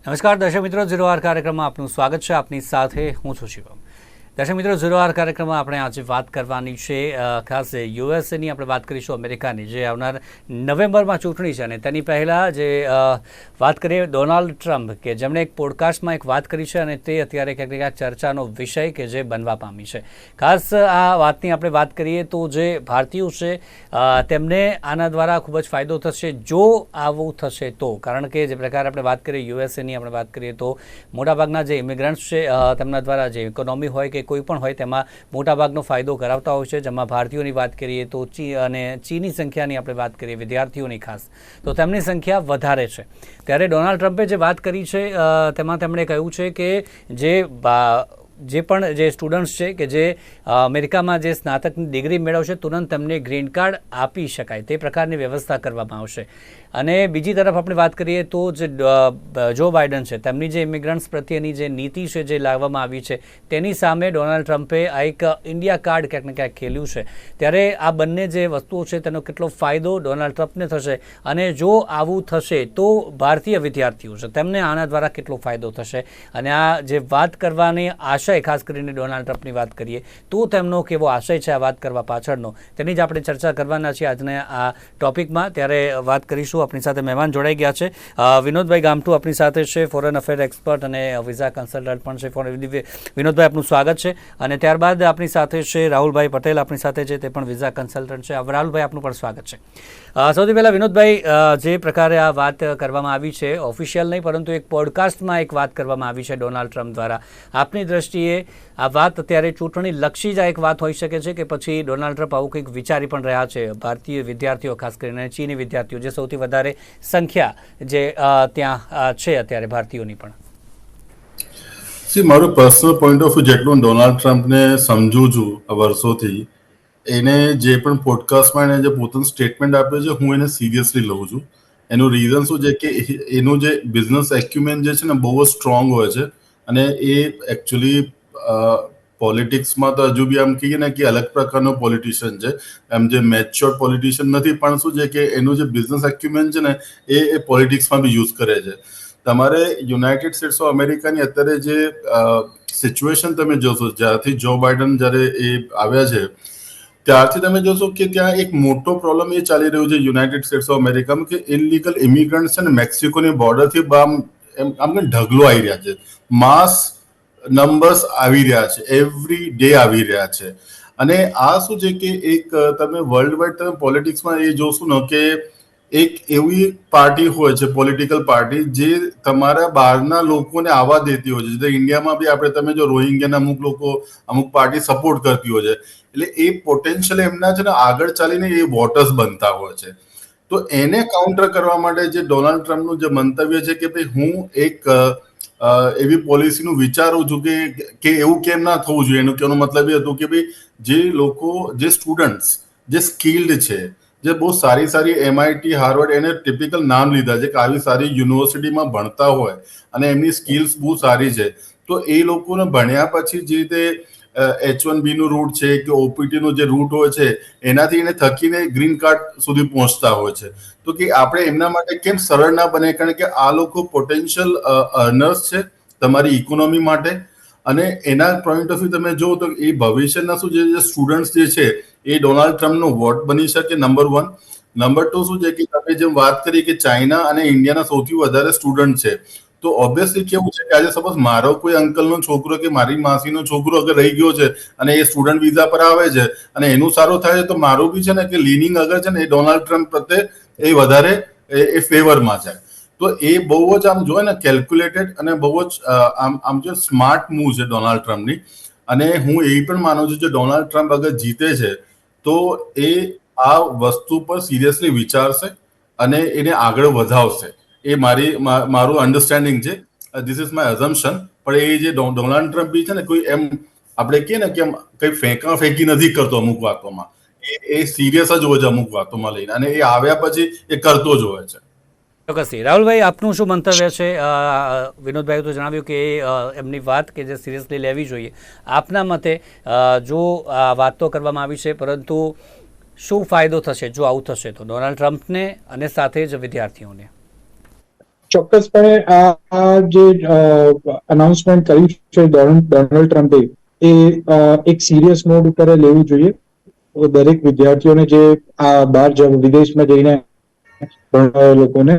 નમસ્કાર દર્શક મિત્રો, ઝીરો આર કાર્યક્રમમાં આપનું સ્વાગત છે. આપની સાથે હું છું શિવમ. દર્શક મિત્રો, ઝીરો આર કાર્યક્રમમાં આપણે આજે વાત કરવાની છે ખાસ યુએસએની આપણે વાત કરીશું, અમેરિકાની જે આવનાર નવેમ્બરમાં ચૂંટણી છે અને તેની પહેલાં જે વાત કરીએ ડોનાલ્ડ ટ્રમ્પ કે જેમણે એક પોડકાસ્ટમાં એક વાત કરી છે અને તે અત્યારે ક્યાંક ને ક્યાંક ચર્ચાનો વિષય કે જે બનવા પામી છે. ખાસ આ વાતની આપણે વાત કરીએ તો જે ભારતીયો છે તેમને આના દ્વારા ખૂબ જ ફાયદો થશે જો આવું થશે તો. કારણ કે જે પ્રકારે આપણે વાત કરીએ યુએસએની આપણે વાત કરીએ તો મોટાભાગના જે ઇમિગ્રન્ટ્સ છે તેમના દ્વારા જે ઇકોનોમી હોય કે કોઈ પણ હોય તેમાં મોટાભાગનો ફાયદો કરાવતા હોય છે. જેમાં ભારતીયોની વાત કરીએ તો ચીની સંખ્યાની આપણે વાત કરીએ, વિદ્યાર્થીઓની ખાસ, તો તેમની સંખ્યા વધારે છે. ત્યારે ડોનાલ્ડ ટ્રમ્પે જે વાત કરી છે તેમાં તેમણે કહ્યું છે કે જે પણ જે સ્ટુડન્ટ્સ છે કે જે અમેરિકામાં જે સ્નાતકની ડિગ્રી મેળવશે તુરંત તેમને ગ્રીન કાર્ડ આપી શકાય તે પ્રકારની વ્યવસ્થા કરવામાં આવશે. અને બીજી તરફ આપણે વાત કરીએ તો જે જો બાઇડન છે તેમની જે ઇમિગ્રન્ટ્સ પ્રત્યેની જે નીતિ છે જે લાવવામાં આવી છે તેની સામે ડોનાલ્ડ ટ્રમ્પે આ એક ઇન્ડિયા કાર્ડ ક્યાંક ને ક્યાંક ખેલ્યું છે. ત્યારે આ બંને જે વસ્તુઓ છે તેનો કેટલો ફાયદો ડોનાલ્ડ ટ્રમ્પને થશે અને જો આવું થશે તો ભારતીય વિદ્યાર્થીઓ છે તેમને આના દ્વારા કેટલો ફાયદો થશે અને આ જે વાત કરવાની આશય, ખાસ કરીને ડોનાલ્ડ ટ્રમ્પની વાત કરીએ તો તેમનો કેવો આશય છે આ વાત કરવા પાછળનો, તેની જ આપણે ચર્ચા કરવાના છીએ આજના આ ટોપિકમાં. ત્યારે વાત કરીશું. આપણી સાથે મહેમાન જોડાઈ ગયા છે વિનોદભાઈ ગામઠુ આપણી સાથે છે, ફોરેન અફેર એક્સપર્ટ અને વિઝા કન્સલ્ટન્ટ પણ છે. વિનોદભાઈ આપનું સ્વાગત છે. અને ત્યારબાદ આપણી સાથે છે રાહુલભાઈ પટેલ આપણી સાથે છે, તે પણ વિઝા કન્સલ્ટન્ટ છે. રાહુલભાઈ આપનું પણ સ્વાગત છે. સૌથી પહેલાં વિનોદભાઈ, જે પ્રકારે આ વાત કરવામાં આવી છે, ઓફિશિયલ નહીં પરંતુ એક પોડકાસ્ટમાં એક વાત કરવામાં આવી છે ડોનાલ્ડ ટ્રમ્પ દ્વારા, આપની દ્રષ્ટિએ આ વાત અત્યારે ચૂંટણી લક્ષી જ આ એક વાત હોઈ શકે છે કે પછી ડોનાલ્ડ ટ્રમ્પ આવું કંઈક વિચારી પણ રહ્યા છે ભારતીય વિદ્યાર્થીઓ, ખાસ કરીને ચીની વિદ્યાર્થીઓ જે સૌથી વધારે સંખ્યા જે ત્યાં છે અત્યારે ભારતીયોની પણ? મારું પર્સનલ પોઈન્ટ ઓફ વ્યૂ જેટલું ડોનાલ્ડ ટ્રમ્પને સમજું છું વર્ષોથી, એને જે પણ પોડકાસ્ટમાં એને જે પોતાનું સ્ટેટમેન્ટ આપ્યું છે હું એને સિરિયસલી લઉં છું. એનું રીઝન શું છે કે એનું જે બિઝનેસ એક્યુમેન્ટ જે છે ને બહુ જ સ્ટ્રોંગ હોય છે અને એ એકચ્યુઅલી પોલિટિક્સમાં તો હજુ બી આમ કહીએ ને કે અલગ પ્રકારનો પોલિટિશિયન છે. એમ જે મેચ્યોર પોલિટિશિયન નથી પણ શું છે કે એનું જે બિઝનેસ એક્યુમેન્ટ છે ને એ પોલિટિક્સમાં બી યુઝ કરે છે. તમારે યુનાઇટેડ સ્ટેટ્સ ઓફ અમેરિકાની અત્યારે જે સિચ્યુએશન તમે જોશો, જ્યારથી જો બાઇડન જ્યારે એ આવ્યા છે ત્યારથી તમે જોશો કે ત્યાં એક મોટો પ્રોબ્લેમ એ ચાલી રહ્યો છે યુનાઇટેડ સ્ટેટ્સ ઓફ અમેરિકામાં કે ઇનલીગલ ઇમિગ્રન્ટ છે ને મેક્સિકોની બોર્ડરથી આમને ઢગલો આવી રહ્યા છે. માસ નંબર્સ આવી રહ્યા છે, એવરી ડે આવી રહ્યા છે. અને આ શું છે કે એક તમે વર્લ્ડ વાઇડ તમે પોલિટિક્સમાં એ જોશો ને કે એક એવી પાર્ટી હોય છે, પોલિટિકલ પાર્ટી, જે તમારા બહારના લોકોને આવવા દેતી હોય છે. ઇન્ડિયામાં બી આપણે તમે જો રોહિંગ્યાના અમુક લોકો, અમુક પાર્ટી સપોર્ટ કરતી હોય છે, એટલે એ પોટેન્શિયલ એમના છે ને આગળ ચાલીને એ વોટર્સ બનતા હોય છે. તો એને કાઉન્ટર કરવા માટે જે ડોનાલ્ડ ટ્રમ્પનું જે મંતવ્ય છે કે ભાઈ હું એક એવી પોલિસીનું વિચારું છું કે એવું કેમ ના થવું જોઈએ. એનું કહેવાનો મતલબ એ હતું કે ભાઈ જે લોકો, જે સ્ટુડન્ટ્સ જે સ્કિલ્ડ છે, જે બહુ સારી સારી MIT, હાર્વર્ડ, એને ટિપિકલ નામ લીધા છે કે આવી સારી યુનિવર્સિટીમાં ભણતા હોય અને એમની સ્કિલ્સ બહુ સારી છે, તો એ લોકોને ભણ્યા પછી જે રીતે H1B નું રૂટ છે કે OPT નું જે રૂટ હોય છે એનાથી એને થકીને ગ્રીન કાર્ડ સુધી પહોંચતા હોય છે. તો કે આપણે એમના માટે કેમ સરળ ના બને, કારણ કે આ લોકો પોટેન્શિયલ અર્નર્સ છે તમારી ઇકોનોમી માટે. અને એના પોઈન્ટ ઓફ વ્યૂ તમે જુઓ તો એ ભવિષ્યના શું જે સ્ટુડન્ટ્સ જે છે એ ડોનાલ્ડ ટ્રમ્પનો વોટ બની શકે, નંબર 1. નંબર 2 શું છે કે તમે જેમ વાત કરી કે ચાઇના અને ઇન્ડિયાના સૌથી વધારે સ્ટુડન્ટ છે, તો ઓબ્વિયસલી કેવું છે કે આજે સપોઝ મારો કોઈ અંકલનો છોકરો કે મારી માસીનો છોકરો અગર રહી ગયો છે અને એ સ્ટુડન્ટ વિઝા પર આવે છે અને એનું સારું થાય છે, તો મારું બી છે ને કે લીનિંગ અગર છે ને એ ડોનાલ્ડ ટ્રમ્પ પ્રત્યે એ વધારે એ ફેવરમાં છે. તો એ બહુ જ આમ જોવે ને કેલ્ક્યુલેટેડ અને બહુ જ આમ જે સ્માર્ટ મૂવ છે ડોનાલ્ડ ટ્રમ્પની. અને હું એ પણ માનું છું કે ડોનાલ્ડ ટ્રમ્પ અગર જીતે છે તો એ આ વસ્તુ પર સિરિયસલી વિચારશે અને એને આગળ વધાવશે. એ મારું અન્ડરસ્ટેન્ડિંગ છે. This is my assumption. પણ એ જે ડોનાલ્ડ ટ્રમ્પ બી છે ને કોઈ એમ આપણે કહીએ ને કે કઈ ફેંકી નથી કરતો અમુક વાતોમાં, એ સિરિયસ જ હોય છે અમુક વાતોમાં લઈને, અને એ આવ્યા પછી એ કરતો જ હોય છે. ચોક્કસથી. રાહુલભાઈ, આપનું શું મંતવ્ય છે? વિનોદભાઈએ તો જણાવ્યું કે એમની વાત કે જે સિરિયસલી લેવી જોઈએ. આપના મતે જો વાત તો કરવામાં આવી છે પરંતુ શું ફાયદો થશે જો આવું થશે તો ડોનાલ્ડ ટ્રમ્પને અને સાથે જ વિદ્યાર્થીઓને? ચોક્કસપણે આ જે અનાઉન્સમેન્ટ કર્યું છે ડોનાલ્ડ ટ્રમ્પે એ એક સિરિયસ નોટ ઉપર લેવું જોઈએ. દરેક વિદ્યાર્થીઓને જે આ બહાર વિદેશમાં જઈને ભણવા લોકોને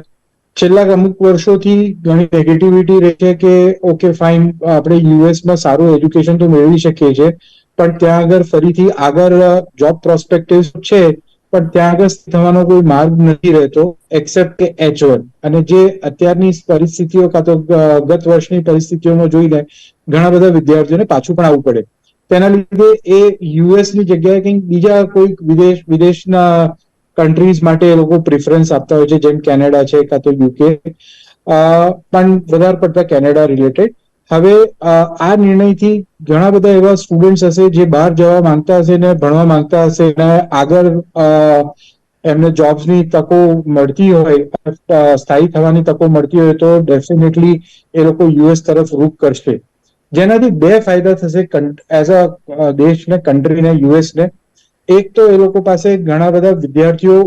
છેલ્લા અમુક વર્ષોથી ઘણી નેગેટિવિટી રહે છે કે ઓકે ફાઇન, આપણે યુએસમાં સારું એજ્યુકેશન તો મેળવી શકીએ છીએ, પણ ત્યાં આગળ ફરીથી આગળ જોબ પ્રોસ્પેક્ટિવ છે, પણ ત્યાં આગળ થવાનો કોઈ માર્ગ નથી રહેતો એક્સેપ્ટ કે H1. અને જે અત્યારની પરિસ્થિતિઓ કાં તો ગત વર્ષની પરિસ્થિતિઓમાં જોઈને ઘણા બધા વિદ્યાર્થીઓને પાછું પણ આવવું પડે. તેના લીધે એ યુએસની જગ્યાએ કંઈક બીજા કોઈક વિદેશના કન્ટ્રીઝ માટે એ લોકો પ્રિફરન્સ આપતા હોય છે, જેમ કેનેડા છે કાં તો યુકે, પણ વધારે પડતા કેનેડા રિલેટેડ. હવે આ નિર્ણયથી ઘણા બધા એવા સ્ટુડન્ટ્સ હશે જે બહાર જવા માંગતા હશે ને ભણવા માંગતા હશે ને આગળ એમને જોબ્સની તકો મળતી હોય, સ્થાયી થવાની તકો મળતી હોય તો ડેફિનેટલી એ લોકો યુએસ તરફ રૂખ કરશે. જેનાથી બે ફાયદા થશે એઝ અ દેશને, કન્ટ્રીને, યુએસને. એક તો એ લોકો પાસે ઘણા બધા વિદ્યાર્થીઓ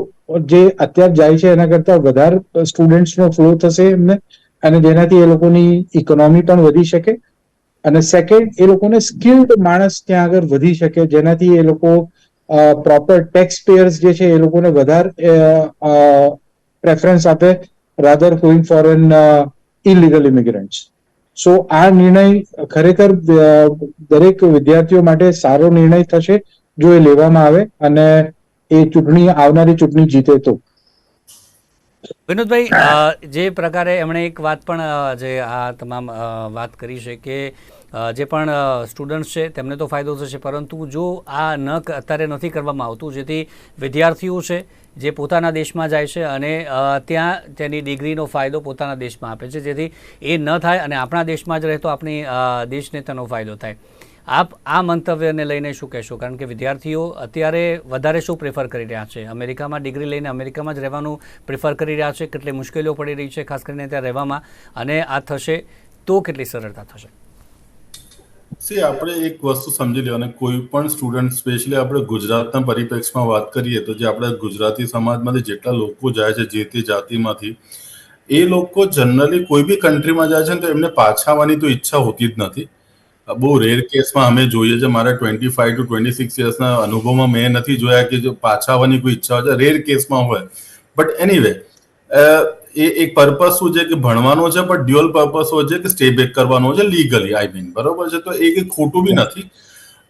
જે અત્યારે જાય છે એના કરતા વધારે સ્ટુડન્ટ્સનો ફ્લો થશે એમને, અને જેનાથી એ લોકોની ઇકોનોમી પણ વધી શકે. અને સેકન્ડ, એ લોકોને સ્કિલ્ડ માણસ ત્યાં આગળ વધી શકે, જેનાથી એ લોકો પ્રોપર ટેક્સ પેયર્સ જે છે એ લોકોને વધારે પ્રેફરન્સ આપે rather going for an illegal immigrants. So આ નિર્ણય ખરેખર દરેક વિદ્યાર્થીઓ માટે સારો નિર્ણય થશે જો એ લેવામાં આવે અને એ આવનારી ચૂંટણી જીતે તો. વિનોદભાઈ, જે પ્રકારે એમણે એક વાત પણ જે આ તમામ વાત કરી છે કે જે પણ સ્ટુડન્ટ્સ છે તેમને તો ફાયદો થશે, પરંતુ જો આ અત્યારે નથી કરવામાં આવતું, જેથી વિદ્યાર્થીઓ છે જે પોતાના દેશમાં જાય છે અને ત્યાં તેની ડિગ્રીનો ફાયદો પોતાના દેશમાં આપે છે, જેથી એ ન થાય અને આપણા દેશમાં જ રહેતો આપણી દેશને તેનો ફાયદો થાય. આપ આ મંતવ્યને લઈને શું કહેશો? કારણ કે વિદ્યાર્થીઓ અત્યારે વધારે શું પ્રિફર કરી રહ્યા છે? અમેરિકામાં ડિગ્રી લઈને અમેરિકામાં જ રહેવાનું પ્રિફર કરી રહ્યા છે. કેટલી મુશ્કેલીઓ પડી રહી છે ખાસ કરીને ત્યાં રહેવામાં, અને આ થશે તો કેટલી સરળતા થશે? આપણે એક વસ્તુ સમજી લેવાની, કોઈ પણ સ્ટુડન્ટ, સ્પેશિયલી આપણે ગુજરાતના પરિપ્રેક્ષમાં વાત કરીએ તો જે આપણે ગુજરાતી સમાજમાંથી જેટલા લોકો જાય છે જે તે જાતિમાંથી, એ લોકો જનરલી કોઈ બી કન્ટ્રીમાં જાય છે ને તો એમને પાછા આવવાની તો ઈચ્છા હોતી જ નથી. બહુ રેર કેસમાં અમે જોઈએ છે, મારા 25 to 26 યર્સના અનુભવમાં મેં નથી જોયા કે જો પાછા આવવાની કોઈ ઈચ્છા હોય, રેર કેસમાં હોય. બટ એનીવે, એ એક પર્પઝ શું છે કે ભણવાનો છે, પણ ડ્યુઅલ પર્પઝ હોય છે કે સ્ટે બેક કરવાનો છે લીગલી, આઈ મીન, બરોબર છે? તો એ કંઈ ખોટું બી નથી.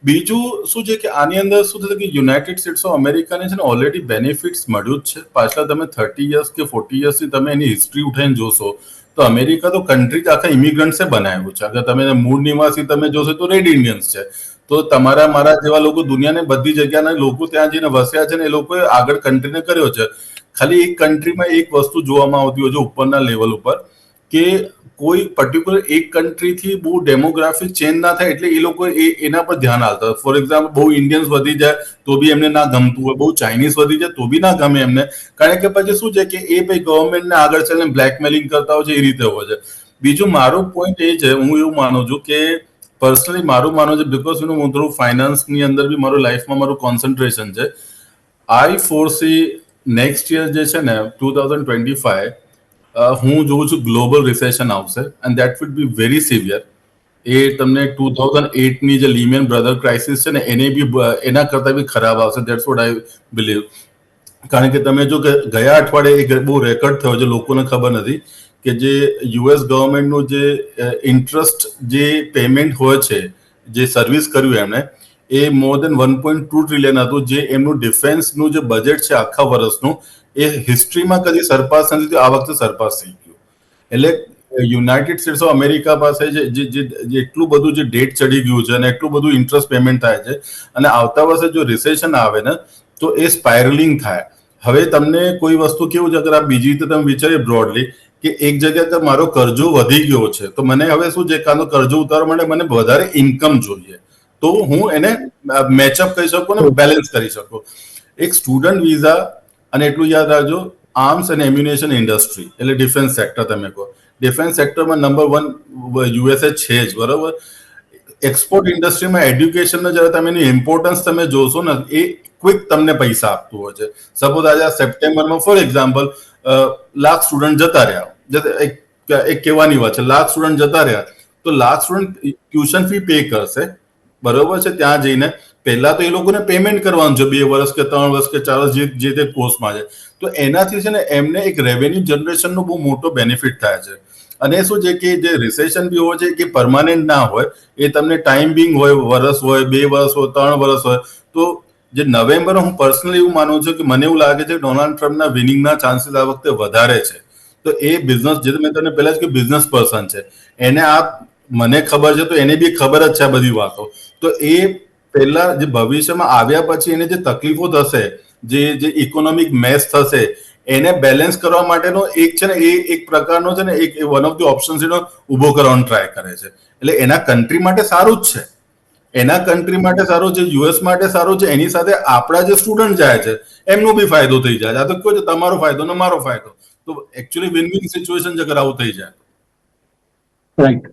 બીજું શું છે કે આની અંદર શું થશે કે યુનાઇટેડ સ્ટેટ્સ ઓફ અમેરિકાને છે ને ઓલરેડી બેનિફિટ્સ મળ્યું જ છે. પાછલા તમે 30 યર્સ કે 40 યર્સથી તમે એની હિસ્ટ્રી ઉઠાઈને જોશો તો અમેરિકા તો કન્ટ્રી જ આખા ઇમિગ્રન્ટ્સે બનાવ્યું છે. અગર તમે મૂળ નિવાસી તમે જોશો તો રેડ ઇન્ડિયન્સ છે. તો તમારા મારા જેવા લોકો દુનિયાને બધી જગ્યાના લોકો ત્યાં જઈને વસ્યા છે ને એ લોકોએ આગળ કન્ટ્રીને કર્યો છે. ખાલી એક કન્ટ્રીમાં એક વસ્તુ જોવામાં આવતી હોય છે ઉપરના લેવલ ઉપર, કે કોઈ પર્ટિક્યુલર એક કન્ટ્રીથી બહુ ડેમોગ્રાફિક ચેન્જ ના થાય એટલે એ લોકો એના પર ધ્યાન આપતા હોય. ફોર એક્ઝામ્પલ, બહુ ઇન્ડિયન્સ વધી જાય તો બી એમને ના ગમતું હોય, બહુ ચાઇનીઝ વધી જાય તો બી ના ગમે એમને, કારણ કે પછી શું છે કે એ ભાઈ ગવર્મેન્ટને આગળ ચાલીને બ્લેકમેલિંગ કરતા હોય છે, એ રીતે હોય છે. બીજું મારો પોઈન્ટ એ છે, હું એવું માનું છું કે પર્સનલી મારું માનવું છે, બીકોઝ હું થોડું ફાઇનાન્સની અંદર બી મારું લાઈફમાં મારું કોન્સન્ટ્રેશન છે. આઈ ફોરસી નેક્સ્ટ યર જે છે ને 2025, હું જોઉં છું ગ્લોબલ રિસેશન આવશે and that will be very severe. એ તમને 2008ની જે લીમેન બ્રધર ક્રાઇસિસ છે ને એને બી એના કરતાં બી ખરાબ આવશે. That's what I believe. કારણ કે તમે જો ગયા અઠવાડિયે એક બહુ રેકોર્ડ થયો છે, લોકોને ખબર નથી કે જે યુએસ ગવર્મેન્ટનું જે ઇન્ટરેસ્ટ જે પેમેન્ટ હોય છે, જે સર્વિસ કર્યું એમણે, એ મોર દેન 1.2 ટ્રિલિયન હતું, જે એમનું ડિફેન્સનું જે બજેટ છે આખા વર્ષનું, એ હિસ્ટ્રીમાં કદી સરપાસ નથી થયું, આ વખતે સરપાસ થઈ ગયું. એટલે યુનાઇટેડ સ્ટેટ્સ ઓફ અમેરિકા પાસે જે એટલું બધું જે ડેટ ચડી ગયું છે અને એટલું બધું ઇન્ટરેસ્ટ પેમેન્ટ થાય છે, અને આવતા વર્ષે જો રિસેશન આવે ને તો એ સ્પાયરલિંગ થાય. હવે તમને કોઈ વસ્તુ કેવું છે, અગર આ બીજી રીતે તમે વિચારીએ બ્રોડલી કે એક જગ્યાએ તો મારો કરજો વધી ગયો છે, તો મને હવે શું છે, કાં તો કરજો ઉતારવા માટે મને વધારે ઇન્કમ જોઈએ, તો હું એને મેચઅપ કરી શકું ને બેલેન્સ કરી શકું. એક સ્ટુડન્ટ વિઝા, અને એટલું યાદ રાખજો, આર્મ્સ એન્ડ એમ્યુનેશન ઇન્ડસ્ટ્રી એટલે ડિફેન્સ સેક્ટર, તમે કહો ડિફેન્સ સેક્ટરમાં નંબર 1 યુએસએ છે જ, બરોબર. એક્સપોર્ટ ઇન્ડસ્ટ્રીમાં એડ્યુકેશનનો જ્યારે તમે એની ઇમ્પોર્ટન્સ તમે જોશો ને, એ ક્વિક તમને પૈસા આપતું હોય છે. સપોઝ આજે આ સપ્ટેમ્બરમાં ફોર એક્ઝામ્પલ 1,00,000 સ્ટુડન્ટ જતા રહ્યા, એક એક કહેવાની વાત છે, લાખ સ્ટુડન્ટ જતા રહ્યા તો lakh student tuition fee pay કરશે, બરોબર છે, ત્યાં જઈને પહેલા તો એ લોકોને પેમેન્ટ કરવાનું છે 2 વર્ષ કે 3 વર્ષ કે 4 વર્ષ જે તે કોર્સમાં છે, તો એનાથી છે ને એમને એક રેવન્યુ જનરેશનનો બહુ મોટો બેનિફિટ થાય છે. અને શું છે કે જે રિસેશન બી હોય છે કે પરમાનન્ટ ના હોય, એ તમને ટાઈમ બિંગ હોય, વર્ષ હોય, 2 વર્ષ હોય, 3 વર્ષ હોય. તો જે નવેમ્બર, હું પર્સનલી એવું માનું છું કે મને એવું લાગે છે ડોનાલ્ડ ટ્રમ્પના વિનિંગના ચાન્સીસ આ વખતે વધારે છે. તો એ બિઝનેસ, જે મેં તમને પહેલા જ કે બિઝનેસ પર્સન છે, એને આ મને ખબર છે તો એને બી ખબર જ છે આ બધી વાતો. તો એ પહેલા જે ભવિષ્યમાં આવ્યા પછી એને જે તકલીફો થશે, જે ઇકોનોમિક મેસ થશે, એને બેલેન્સ કરવા માટેનો એક છે ને એ એક પ્રકારનો છે ને એક વન ઓફ ધી ઓપ્શન્સ એનો ઊભો કરવાનો ટ્રાય કરે છે. એટલે એના કન્ટ્રી માટે સારું જ છે, એના કન્ટ્રી માટે સારું છે, યુએસ માટે સારું છે, એની સાથે આપણા જે સ્ટુડન્ટ જાય છે એમનો બી ફાયદો થઈ જાય. આ તો કહો છો તમારો ફાયદો ને મારો ફાયદો, તો એકચ્યુઅલી વિન વિન સિચ્યુએશન અગર આવું થઈ જાય. રાઈટ.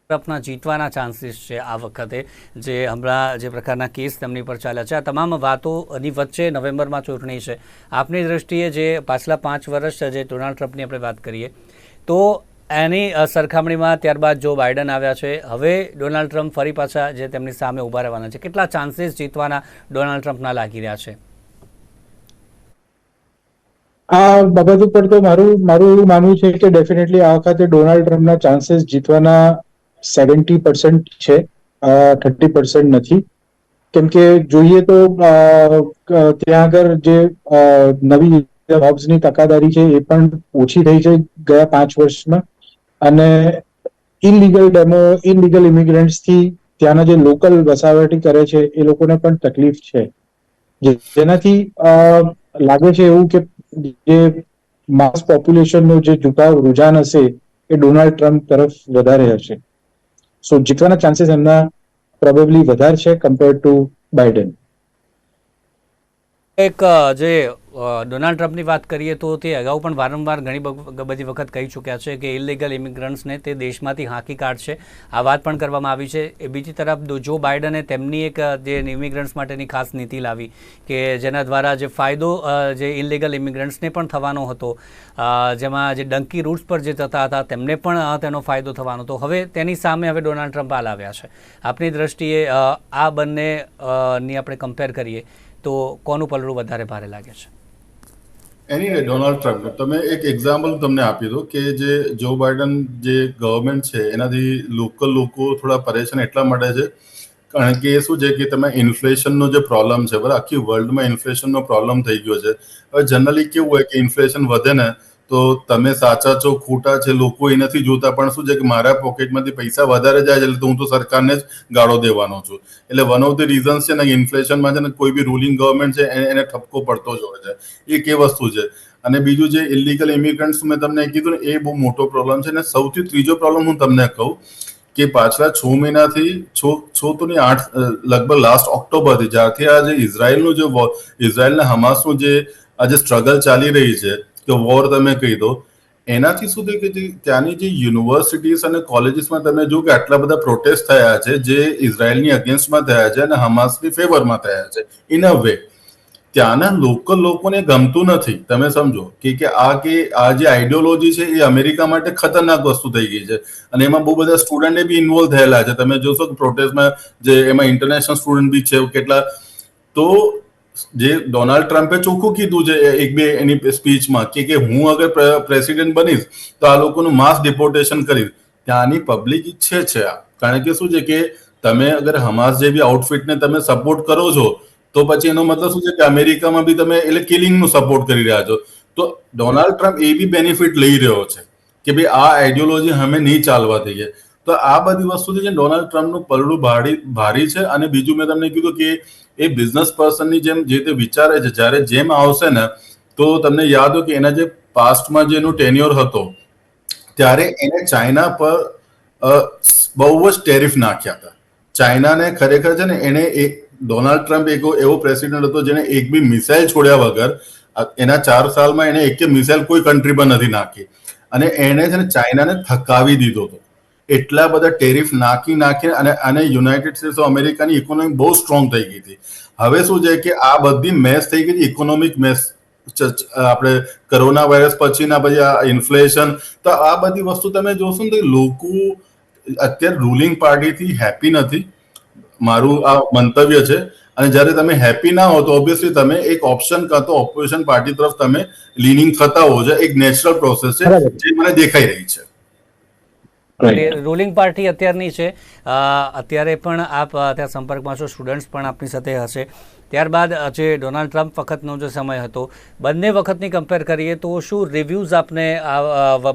ટ્રમ્પના જીતવાના ચાન્સીસ છે આ વખતે, જે હમણાં જે પ્રકારના કેસ તેમની પર ચાલ્યા છે, આ તમામ વાતોની વચ્ચે નવેમ્બરમાં ચૂંટણી છે. આપની દ્રષ્ટિએ જે પાછલા 5 વર્ષ જે ડોનાલ્ડ ટ્રમ્પની આપણે વાત કરીએ તો એની સરખામણીમાં ત્યારબાદ જો બાઇડન આવ્યા છે, હવે ડોનાલ્ડ ટ્રમ્પ ફરી પાછા જે તેમની સામે ઊભા રહેવાના છે, કેટલા ચાન્સીસ જીતવાના ડોનાલ્ડ ટ્રમ્પના લાગી રહ્યા છે? આ બાબત ઉપર તો મારું એવું માનવું છે કે ડેફિનેટલી આ વખતે ડોનાલ્ડ ટ્રમ્પના ચાન્સીસ જીતવાના 70% છે, 30% નથી. કેમ કે જોઈએ તો ત્યાં આગળ જે નવી જોબ્સની તકાદારી છે એ પણ ઓછી થઈ છે ગયા 5 વર્ષમાં, અને ઇનલીગલ ઇમિગ્રન્ટ્સથી ત્યાંના જે લોકલ વસાવટી કરે છે એ લોકોને પણ તકલીફ છે, જેનાથી લાગે છે એવું કે જે માસ પોપ્યુલેશનનો જે રુઝાન હશે એ ડોનાલ્ડ ટ્રમ્પ તરફ વધારે હશે. સો જીતવાના ચાન્સીસ એમના પ્રોબેબલી વધારે છે કમ્પેર્ડ ટુ બાઇડન. એક જે ડોનાલ્ડ ટ્રમ્પની વાત કરીએ તો તે અગાઉ પણ વારંવાર ઘણી બધી વખત કહી ચૂક્યા છે કે ઇલીગલ ઇમિગ્રન્ટ્સને તે દેશમાંથી હાંકી કાઢશે. આ વાત પણ કરવામાં આવી છે. એ બીજી તરફ જો બાઇડને તેમની એક જે ઇમિગ્રન્ટ્સ માટેની ખાસ નીતિ લાવી કે જેના દ્વારા જે ફાયદો જે ઇલીગલ ઇમિગ્રન્ટ્સને પણ થવાનો હતો, જેમાં જે ડંકી રૂટ્સ પર જે જતા હતા તેમને પણ તેનો ફાયદો થવાનો હતો, હવે તેની સામે હવે ડોનાલ્ડ ટ્રમ્પ આ લાવ્યા છે. આપની દ્રષ્ટિએ આ બંનેની આપણે કમ્પેર કરીએ તો કોનું પલડું વધારે ભારે લાગે છે? એની ડોનાલ્ડ ટ્રમ્પ, તમે એક એક્ઝામ્પલ તમને આપી દો કે જે જો બાઇડન જે ગવર્મેન્ટ છે એનાથી લોકલ લોકો થોડા પરેશાન એટલા માટે છે કારણ કે શું છે કે તમે ઇન્ફ્લેશનનો જે પ્રોબ્લેમ છે, બરાબર, આખી વર્લ્ડમાં ઇન્ફ્લેશનનો પ્રોબ્લેમ થઈ ગયો છે. હવે જનરલી કેવું હોય કે ઇન્ફ્લેશન વધે ને તો તમે સાચા છો ખોટા છે લોકો એ નથી જોતા, પણ શું છે કે મારા પોકેટમાંથી પૈસા વધારે જાય છે એટલે હું તો સરકારને જ ગાળો દેવાનો છું. એટલે વન ઓફ ધ રીઝન્સ છે ને ઇન્ફ્લેશનમાં છે ને કોઈ બી રૂલિંગ ગવર્મેન્ટ છે એને ઠપકો પડતો જ હોય છે. એક એ વસ્તુ છે. અને બીજું જે ઇલીગલ ઇમિગ્રન્ટ્સ મેં તમને કીધું ને એ બહુ મોટો પ્રોબ્લેમ છે. અને સૌથી ત્રીજો પ્રોબ્લેમ હું તમને કહું કે પાછલા 6 મહિનાથી 6 તો નહીં 8 લગભગ લાસ્ટ ઓક્ટોબરથી જ્યારથી આ જે ઇઝરાયલ ને હમાસનું જે આજે સ્ટ્રગલ ચાલી રહી છે કે વોર તમે કહી દો, એનાથી શું થયું કે ત્યાંની જે યુનિવર્સિટીઝ અને કોલેજીસમાં તમે જો કે આટલા બધા પ્રોટેસ્ટ થયા છે જે ઇઝરાયલની અગેન્સ્ટમાં થયા છે અને હમાસની ફેવરમાં થયા છે. ઇન અ વે ત્યાંના લોકલ લોકોને ગમતું નથી. તમે સમજો કે આ જે આઈડિયોલોજી છે એ અમેરિકા માટે ખતરનાક વસ્તુ થઈ ગઈ છે અને એમાં બહુ બધા સ્ટુડન્ટ બી ઇન્વોલ્વ થયેલા છે. તમે જોશો કે પ્રોટેસ્ટમાં જે એમાં ઇન્ટરનેશનલ સ્ટુડન્ટ બી છે કેટલા. તો જે ડોનાલ્ડ ટ્રમ્પે ચોખ્ખું કીધું છે એક બે એની સ્પીચમાં કે હું અગર પ્રેસિડેન્ટ બનીશ તો આ લોકોનું માસ ડિપોર્ટેશન કરીશ. ત્યાંની પબ્લિક ઈચ્છે છે આ, કારણ કે શું છે કે તમે અગર હમાસ જેવી આઉટફિટને તમે સપોર્ટ કરો છો તો પછી એનો મતલબ શું છે કે અમેરિકામાં બી તમે એટલે કિલિંગનું સપોર્ટ કરી રહ્યા છો. તો ડોનાલ્ડ ટ્રમ્પ એ બી બેનિફિટ લઈ રહ્યો છે કે ભાઈ આ આઈડિયોલોજી અમે નહીં ચાલવા દઈએ. તો આ બધી વસ્તુથી જે ડોનાલ્ડ ટ્રમ્પનું પલડું ભારી છે. અને બીજું મેં તમને કીધું કે એ બિઝનેસ પર્સનની જેમ જે તે વિચારે છે, જ્યારે જેમ આવશે ને તો તમને યાદ હોય કે એના જે પાસ્ટમાં જે એનો ટેન્યોર હતો ત્યારે એને ચાઇના પર બહુ જ ટેરિફ નાખ્યા હતા. ચાઇનાને ખરેખર છે ને એને ડોનાલ્ડ ટ્રમ્પ એવો પ્રેસિડેન્ટ હતો જેને એક બી મિસાઇલ છોડ્યા વગર એના 4 સાલમાં એને એક મિસાઇલ કોઈ કન્ટ્રી પર નથી નાખી અને એને છે ને ચાઇનાને થકાવી દીધો હતો. એટલા બધા ટેરિફ નાખીને અને યુનાઇટેડ સ્ટેટ્સ ઓફ અમેરિકાની ઇકોનોમી બહુ સ્ટ્રોંગ થઈ ગઈ હતી. હવે શું છે કે આ બધી મેસ થઈ ગઈ, ઇકોનોમિક મેસ આપણે કોરોના વાયરસ પછીના પછી આ ઇન્ફ્લેશન, તો આ બધી વસ્તુ તમે જોશો ને તો લોકો અત્યારે રૂલિંગ પાર્ટીથી હેપી નથી, મારું આ મંતવ્ય છે. અને જ્યારે તમે હેપી ના હો તો ઓબ્વિયસલી તમે એક ઓપ્શન કાં તો ઓપોઝિશન પાર્ટી તરફ તમે લીનિંગ થતા હો છો. એક નેચરલ પ્રોસેસ છે જે મને દેખાઈ રહી છે. રૂલિંગ પાર્ટી અત્યારની છે, અત્યારે પણ આપ ત્યાં સંપર્કમાં છો, સ્ટુડન્ટ્સ પણ આપની સાથે હશે. ત્યારબાદ જે ડોનાલ્ડ ટ્રમ્પ વખતનો જે સમય હતો, બંને વખતની કમ્પેર કરીએ તો શું રિવ્યૂઝ આપને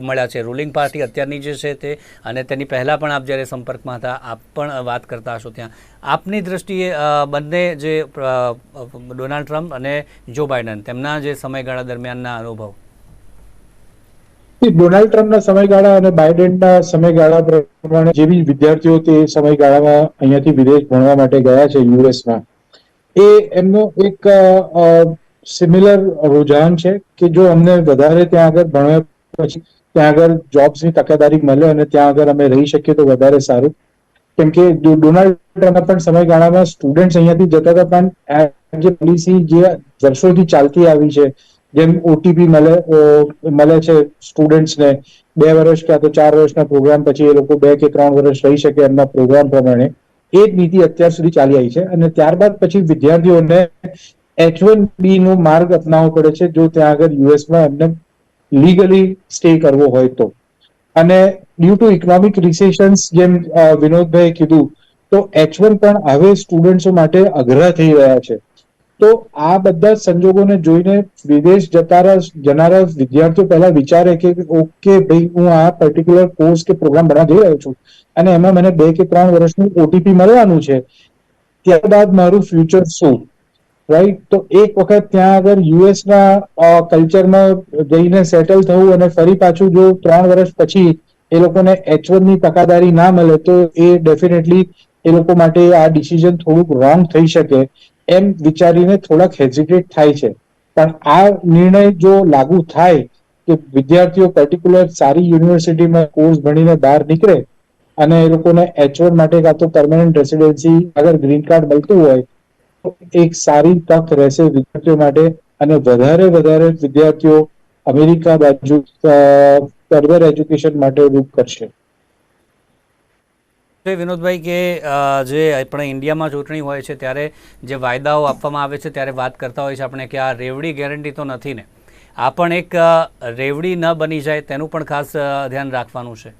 મળ્યા છે રૂલિંગ પાર્ટી અત્યારની જે છે તે, અને તેની પહેલાં પણ આપ જ્યારે સંપર્કમાં હતા આપ પણ વાત કરતા હશો, ત્યાં આપની દ્રષ્ટિએ બંને જે ડોનાલ્ડ ટ્રમ્પ અને જો બાઇડન તેમના જે સમયગાળા દરમિયાનના અનુભવ? ડોનાલ્ડ ટ્રમ્પના સમયગાળા અને બાઇડેનના સમયગાળા પ્રમાણે જે બી વિદ્યાર્થીઓ તે સમયગાળામાં અહીંયાથી વિદેશ ભણવા માટે ગયા છે યુએસમાં, એ એમનો એક સિમિલર રૂઝાન છે કે જો અમને વધારે ત્યાં આગળ ભણ્યા પછી ત્યાં આગળ જોબ્સની તકેદારી મળે અને ત્યાં આગળ અમે રહી શકીએ તો વધારે સારું. કેમ કે ડોનાલ્ડ ટ્રમ્પના પણ સમયગાળામાં સ્ટુડન્ટ્સ અહીંયાથી જતા હતા, પણ જે પોલિસી જે વર્ષોથી ચાલતી આવી છે, જેમ ઓટીપી મળે છે સ્ટુડન્ટ્સને 2 વર્ષ ક્યાં તો 4 વર્ષના પ્રોગ્રામ પછી એ લોકો 2 કે 3 વર્ષ રહી શકે એમના પ્રોગ્રામ પ્રમાણે, એ જ નીતિ અત્યાર સુધી ચાલી આવી છે. અને ત્યારબાદ પછી વિદ્યાર્થીઓને H1B નો માર્ગ અપનાવવો પડે છે જો ત્યાં આગળ યુએસમાં એમને લીગલી સ્ટે કરવો હોય તો. અને ડ્યુ ટુ ઇકોનોમિક રિસેશન્સ, જેમ વિનોદભાઈએ કીધું, તો H1 પણ હવે સ્ટુડન્ટ્સો માટે અઘરા થઈ રહ્યા છે. તો આ બધા સંજોગોને જોઈને વિદેશ જનારા વિદ્યાર્થીઓ પહેલા વિચારે કે ઓકે ભાઈ, હું આ પર્ટિક્યુલર કોર્સ કે પ્રોગ્રામ ભણવા જઈ રહ્યો છું અને એમાં મને 2 કે 3 વર્ષનું ઓટીપી મળવાનું છે, ત્યારબાદ મારું ફ્યુચર શું, રાઈટ? તો એક વખત ત્યાં આગળ યુએસના કલ્ચરમાં જઈને સેટલ થવું અને ફરી પાછું જો 3 વર્ષ પછી એ લોકોને H1 ની તકાદારી ના મળે તો એ ડેફિનેટલી એ લોકો માટે આ ડિસિઝન થોડુંક રોંગ થઈ શકે એમ વિચારીને થોડાક હેઝિટેટ થાય છે. પણ આ નિર્ણય જો લાગુ થાય કે વિદ્યાર્થીઓ પર્ટિક્યુલર સારી યુનિવર્સિટીમાં કોર્સ ભણીને બહાર નીકળે અને એ લોકોને H1 માટે કાં તો પરમેનન્ટ રેસિડેન્સી અગર ગ્રીન કાર્ડ મળતું હોય તો એક સારી તક રહેશે વિદ્યાર્થીઓ માટે, અને વધારે વિદ્યાર્થીઓ અમેરિકા બાજુ ફર્ધર એજ્યુકેશન માટે રૂપ કરશે. વિનોદભાઈ, કે જે આપણે ઇન્ડિયામાં ચૂંટણી હોય છે ત્યારે જે વાયદાઓ આપવામાં આવે છે ત્યારે વાત કરતા હોય છે આપણે કે આ રેવડી ગેરંટી તો નથી ને, આ પણ એક રેવડી ન બની જાય તેનું પણ ખાસ ધ્યાન રાખવાનું છે.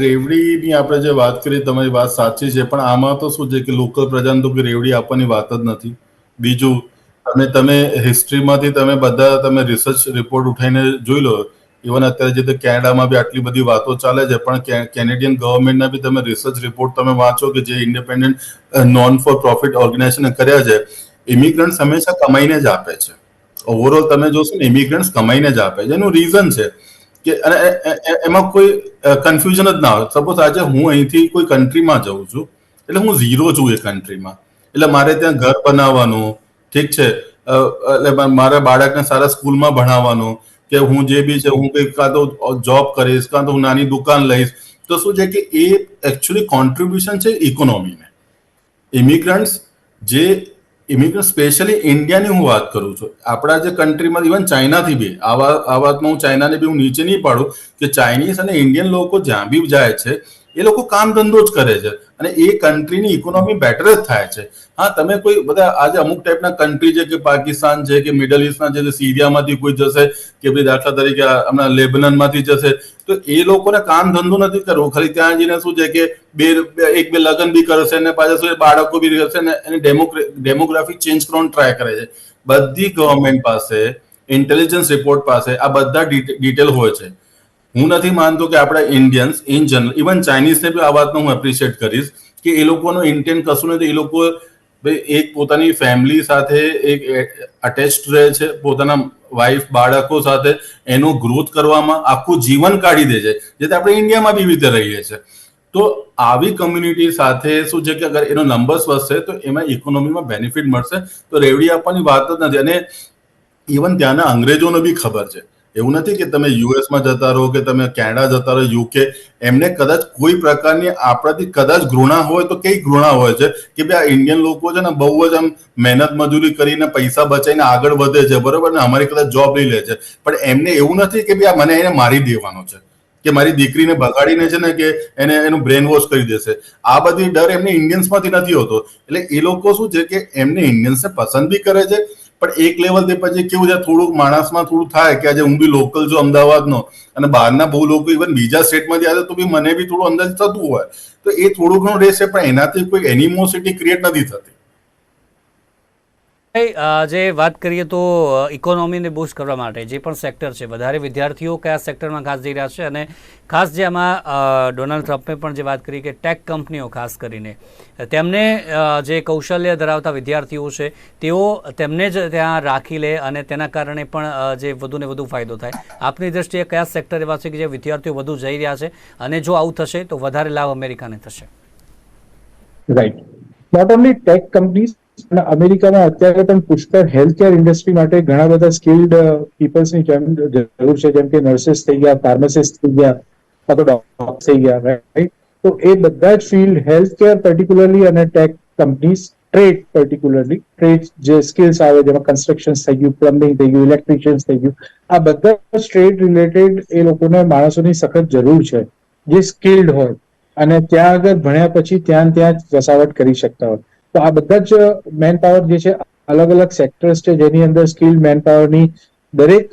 રેવડીની આપણે જે વાત કરી, તમારી વાત સાચી છે, પણ આમાં તો શું છે કે લોકલ પ્રજાને તો રેવડી આપવાની વાત જ નથી. બીજું, તમે હિસ્ટ્રીમાંથી તમે રિસર્ચ રિપોર્ટ ઉઠાઈને જોઈ લો, ઇવન અત્યારે જે કેનેડામાં બી આટલી બધી વાતો ચાલે છે, પણ કેનેડિયન ગવર્મેન્ટના બી તમે રિસર્ચ રિપોર્ટ તમે વાંચો કે જે independent non for profit organisation કર્યા છે, ઇમિગ્રન્ટ્સ હંમેશા કમાઈને જ આપે છે. ઓવરઓલ તમે જોશો ને, ઇમિગ્રન્ટ્સ કમાઈને જ આપે છે. એનું રીઝન છે કે એમાં કોઈ કન્ફ્યુઝન જ ના હોય. સપોઝ આજે હું અહીંથી કોઈ કન્ટ્રીમાં જઉં છું એટલે હું ઝીરો છું એ કન્ટ્રીમાં, એટલે મારે ત્યાં ઘર બનાવવાનું, ઠીક છે, એટલે મારા બાળકને સારા સ્કૂલમાં ભણાવવાનું, કે હું જે બી છે હું કંઈક કાં તો જોબ કરીશ કાં તો હું નાની દુકાન લઈશ, તો શું છે કે એ એકચ્યુઅલી કોન્ટ્રીબ્યુશન છે ઇકોનોમીને. ઇમિગ્રન્ટ સ્પેશિયલી ઇન્ડિયાની હું વાત કરું છું, આપણા જે કન્ટ્રીમાં, ઇવન ચાઇનાથી બી, આ વાતમાં હું ચાઇનાને બી હું નીચે નહીં પાડું કે ચાઇનીઝ અને ઇન્ડિયન લોકો જ્યાં બી જાય છે એ લોકો કામ ધંધો જ કરે છે અને એ કન્ટ્રીની ઇકોનોમી બેટર જ થાય છે. હા, તમે કોઈ બધા આજે અમુક ટાઈપના કન્ટ્રી છે કે પાકિસ્તાન છે કે મિડલ ઇસ્ટના છે, સિરિયામાંથી કોઈ જશે કે ભાઈ દાખલા તરીકે હમણાં લેબનનમાંથી જશે, તો એ લોકોને કામ ધંધો નથી કરવો, ખાલી ત્યાં જઈને શું છે કે એક બે લગ્ન બી કરશે ને પાછા શું બાળકો બી કરશે ને એની ડેમોગ્રાફી ચેન્જ કરવાનું ટ્રાય કરે છે. બધી ગવર્મેન્ટ પાસે, ઇન્ટેલિજન્સ રિપોર્ટ પાસે આ બધા ડિટેલ હોય છે. હું નથી માનતો કે આપણા ઇન્ડિયન્સ ઇન જનરલ, ઇવન ચાઇનીઝને બી આ વાતનો હું એપ્રિશિએટ કરીશ કે એ લોકોનો ઇન્ટેન્ટ કશું નથી. એ લોકો એક પોતાની ફેમિલી સાથે એક અટેચ્ડ રહે છે, પોતાના વાઇફ બાળકો સાથે એનો ગ્રોથ કરવામાં આખું જીવન કાઢી દે છે, જે આપણે ઇન્ડિયામાં બી રીતે રહીએ છીએ. તો આવી કમ્યુનિટી સાથે શું છે કે અગર એનો નંબર્સ વધશે તો એમાં ઇકોનોમીમાં બેનિફિટ મળશે. તો રેવડી આપવાની વાત જ નથી. અને ઇવન ત્યાંના અંગ્રેજોને બી ખબર છે એવું નથી કે તમે યુએસમાં જતા રહો કે તમે કેનેડા જતા રહો, યુકે, એમને કદાચ કોઈ પ્રકારની આપણાથી કદાચ ઘૃણા હોય તો કઈ ઘૃણા હોય છે કે ભાઈ આ ઇન્ડિયન લોકો છે ને બહુ જ આમ મહેનત મજૂરી કરીને પૈસા બચાવીને આગળ વધે છે, બરોબર ને, અમારી કદાચ જોબ લઈ લે છે, પણ એમને એવું નથી કે ભાઈ આ મને એને મારી દેવાનો છે કે મારી દીકરીને બગાડીને છે ને કે એને એનું બ્રેન વોશ કરી દેશે. આ બધી ડર એમને ઇન્ડિયન્સમાંથી નથી હોતો. એટલે એ લોકો શું છે કે એમને ઇન્ડિયન્સને પસંદ બી કરે છે, પણ એક લેવલથી પછી કેવું છે, થોડુંક માણસમાં થોડું થાય કે આજે હું બી લોકલ છું અમદાવાદનો અને બહારના બહુ લોકો ઇવન બીજા સ્ટેટમાંથી આવે તો બી મને બી થોડું અંદાજ થતું હોય, તો એ થોડું ઘણું રહેશે, પણ એનાથી કોઈ એનિમોસિટી ક્રિએટ નથી થતી. જે વાત કરીએ તો ઇકોનોમીને બૂસ્ટ કરવા માટે જે પણ સેક્ટર છે, વધારે વિદ્યાર્થીઓ કયા સેક્ટરમાં ખાસ જઈ રહ્યા છે, અને ખાસ જે આમાં ડોનાલ્ડ ટ્રમ્પે પણ જે વાત કરી કે ટેક કંપનીઓ ખાસ કરીને તેમને જે કૌશલ્ય ધરાવતા વિદ્યાર્થીઓ છે તેઓ તેમને જ ત્યાં રાખી લે અને તેના કારણે પણ જે વધુને વધુ ફાયદો થાય. આપની દ્રષ્ટિએ કયા સેક્ટર એવા છે કે જે વિદ્યાર્થીઓ વધુ જઈ રહ્યા છે અને જો આવું થશે તો વધારે લાભ અમેરિકાને થશે? Right, not only tech companies, અને અમેરિકામાં અત્યારે પણ પુષ્કળ હેલ્થકેર ઇન્ડસ્ટ્રી માટે ઘણા બધા સ્કિલ્ડ પીપલ્સની જરૂર છે, જેમ કે નર્સિસ થઈ ગયા, ફાર્માસિસ્ટ થઈ ગયા, અથવા તો ડોક્ટર્સ થઈ ગયા, રાઈટ. તો એ બધા જ ફિલ્ડ, હેલ્થકેર પર્ટિક્યુલરલી અને tech companies, trade particularly, trade જે સ્કિલ્સ આવે જેમાં કન્સ્ટ્રક્શન થઈ ગયું, પ્લમ્બિંગ થઈ ગયું, ઇલેક્ટ્રિશિયન્સ થઈ ગયું, આ બધા જ ટ્રેડ રિલેટેડ એ લોકોને માણસોની સખત જરૂર છે જે સ્કિલ્ડ હોય અને ત્યાં આગળ ભણ્યા પછી ત્યાં જ વસાવટ કરી શકતા હોય. તો આ બધા જ મેન પાવર જે છે, અલગ અલગ સેક્ટર્સ છે જેની અંદર સ્કિલ્ડ મેન પાવરની દરેક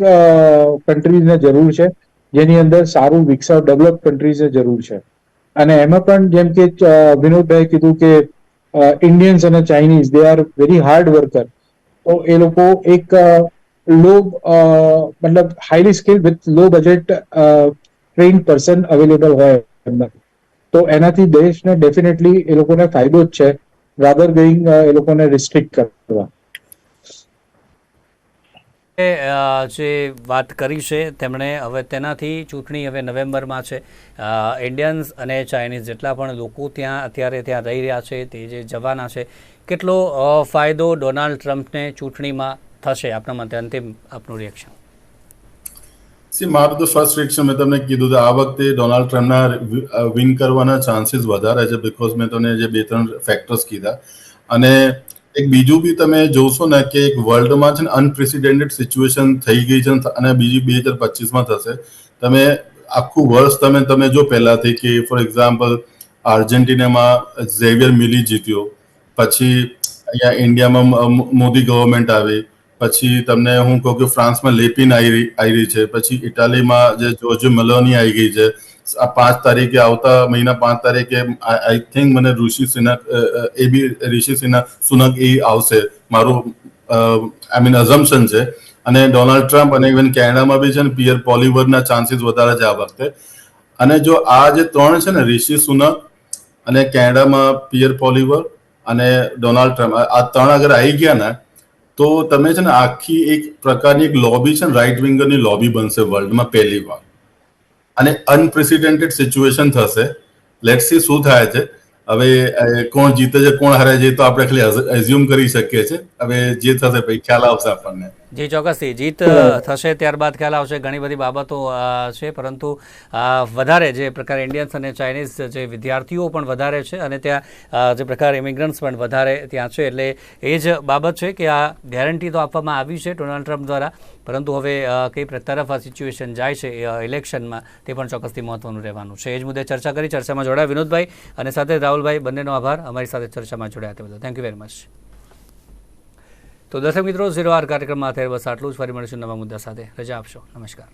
કન્ટ્રીઝને જરૂર છે, જેની અંદર સારું વિકસાવ ડેવલપ કન્ટ્રીઝને જરૂર છે. અને એમાં પણ જેમ કે વિનોદભાઈ કીધું કે ઇન્ડિયન્સ અને Chinese they are very hard worker, તો એ લોકો એક લો મતલબ highly skill with low budget trend person available હોય એમને, તો એનાથી દેશને ડેફિનેટલી એ લોકોને ફાયદો જ છે, રાધર ગોઈંગ એ લોકોને રિસ્ટ્રિક્ટ કરવા. જે વાત કરી છે તેમણે, હવે તેનાથી ચૂંટણી હવે નવેમ્બરમાં છે, ઇન્ડિયન્સ અને ચાઇનીઝ જેટલા પણ લોકો ત્યાં અત્યારે ત્યાં રહી રહ્યા છે તે જે જવાના છે, કેટલો ફાયદો ડોનાલ્ડ ટ્રમ્પને ચૂંટણીમાં થશે આપના મતે? અંતિમ આપનું રિએક્શન. મારું તો ફર્સ્ટ રિએક્શન મેં તમને કીધું હતું, આ વખતે ડોનાલ્ડ ટ્રમ્પના વિન કરવાના ચાન્સીસ વધારે છે, બીકોઝ મેં તમને જે 2-3 ફેક્ટર્સ કીધા. અને એક બીજું બી તમે જોશો ને કે એક વર્લ્ડમાં છે ને અનપ્રેસિડેન્ટેડ સિચ્યુએશન થઈ ગઈ છે અને બીજી 2025માં થશે. તમે આખું વર્ષ તમે જો પહેલાથી કે ફોર એક્ઝામ્પલ આર્જેન્ટિનામાં ઝેવિયર મિલી જીત્યો, પછી અહીંયા ઇન્ડિયામાં મોદી ગવર્મેન્ટ આવી, પછી તમને હું કહું કે ફ્રાન્સમાં લેપિન આવી રહી છે, પછી ઇટાલીમાં જે જોર્જિયો મેલોની આવી ગઈ છે. આ 5 તારીખે આવતા મહિના 5 તારીખે આઈ થિંક મને ઋષિ સુનક એ આવશે, મારું આઈ મીન અઝમ્પશન છે. અને ડોનાલ્ડ ટ્રમ્પ અને ઇવન કેનેડામાં બી છે ને પિયર પોલિવરના ચાન્સીસ વધારે છે આ વખતે. અને જો આ જે 3 છે ને, ઋષિ સુનક અને કેનેડામાં પિયર પોલિવર અને ડોનાલ્ડ ટ્રમ્પ, આ 3 અગર આવી ગયા ને તો તમે છે ને આખી એક પ્રકારની એક લોબી છે ને, રાઇટ વિંગરની લોબી બનશે વર્લ્ડમાં પહેલી વાર, અને અનપ્રેસિડેન્ટેડ સિચ્યુએશન થશે. લેટ્સ સી શું થાય છે. હવે કોણ જીતે છે કોણ હારે છે તો આપણે ખાલી એઝ્યુમ કરી શકીએ છીએ. હવે જે થશે પછી ખ્યાલ આવશે આપણને. જી ચોક્કસથી જીત થશે ત્યારબાદ ખ્યાલ આવશે. ઘણી બધી બાબતો છે, પરંતુ વધારે જે પ્રકારે ઇન્ડિયન્સ અને ચાઇનીઝ જે વિદ્યાર્થીઓ પણ વધારે છે અને ત્યાં જે પ્રકારે ઇમિગ્રન્ટ્સ પણ વધારે ત્યાં છે, એટલે એ જ બાબત છે કે આ ગેરંટી તો આપવામાં આવી છે ડોનાલ્ડ ટ્રમ્પ દ્વારા, પરંતુ હવે કઈ તરફ આ સિચ્યુએશન જાય છે ઇલેક્શનમાં તે પણ ચોક્કસથી મહત્વનું રહેવાનું છે. એ જ મુદ્દે ચર્ચા કરી. ચર્ચામાં જોડાયા વિનોદભાઈ અને સાથે રાહુલભાઈ, બંનેનો આભાર અમારી સાથે ચર્ચામાં જોડાયા તે બદલ. Thank you very much. તો દર્શક મિત્રો, 0R કાર્યક્રમમાં અત્યારે બસ આટલું જ. ફરી મળીશું નવા મુદ્દા સાથે. રજા આપશો. નમસ્કાર.